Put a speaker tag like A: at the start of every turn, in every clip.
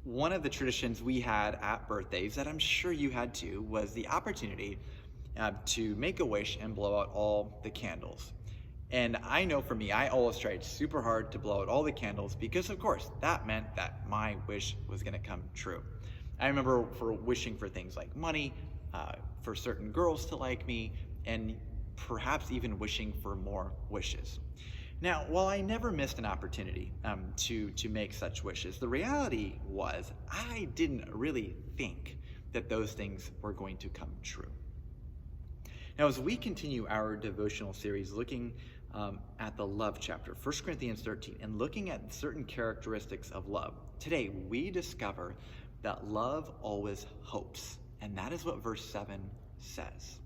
A: One of the traditions we had at birthdays that I'm sure you had too was the opportunity to make a wish and blow out all the candles. And I know for me, I always tried super hard to blow out all the candles because, of course, that meant that my wish was going to come true. I remember for wishing for things like money, for certain girls to like me, and perhaps even wishing for more wishes. Now, while I never missed an opportunity to make such wishes, the reality was I didn't really think that those things were going to come true. Now, as we continue our devotional series looking at the love chapter, 1 Corinthians 13, and looking at certain characteristics of love, today we discover that love always hopes. And that is what verse 7 says.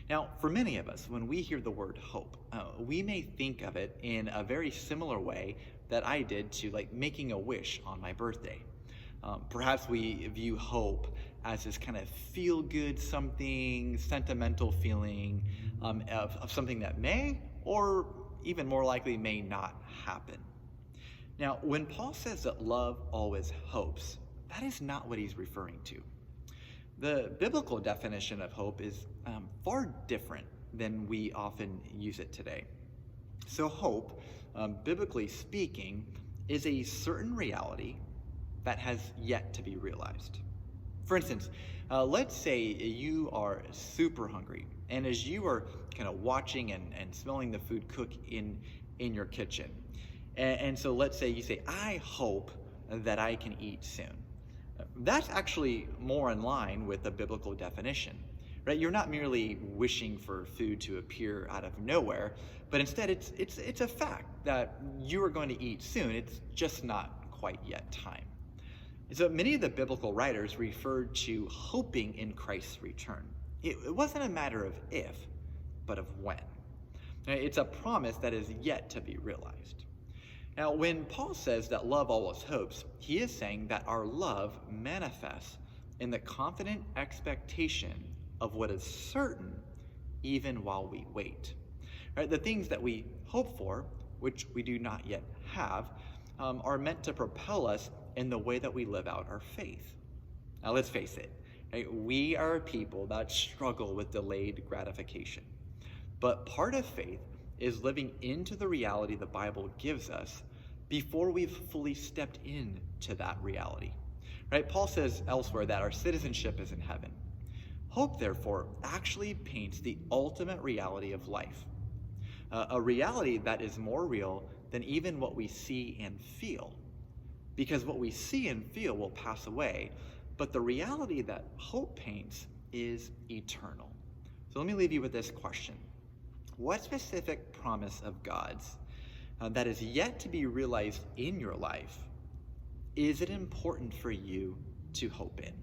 A: Now, for many of us, when we hear the word hope, we may think of it in a very similar way that I did to like making a wish on my birthday. Perhaps we view hope as this kind of feel-good something, sentimental feeling of something that may, or even more likely may not happen. Now, when Paul says that love always hopes, that is not what he's referring to. The biblical definition of hope is far different than we often use it today. So hope, biblically speaking, is a certain reality that has yet to be realized. For instance, let's say you are super hungry, and as you are kind of watching and smelling the food cook in your kitchen, and so let's say you say, I hope that I can eat soon. That's actually more in line with the biblical definition, right? You're not merely wishing for food to appear out of nowhere, but instead it's a fact that you are going to eat soon. It's just not quite yet time. And so many of the biblical writers referred to hoping in Christ's return. It wasn't a matter of if, but of when. It's a promise that is yet to be realized. Now, when Paul says that love always hopes, he is saying that our love manifests in the confident expectation of what is certain even while we wait. Right? The things that we hope for, which we do not yet have, are meant to propel us in the way that we live out our faith. Now, let's face it, right? We are a people that struggle with delayed gratification. But part of faith is living into the reality the Bible gives us before we've fully stepped into that reality. Right? Paul says elsewhere that our citizenship is in heaven. Hope, therefore, actually paints the ultimate reality of life, a reality that is more real than even what we see and feel. Because what we see and feel will pass away, but the reality that hope paints is eternal. So let me leave you with this question. What specific promise of God's that is yet to be realized in your life is it important for you to hope in?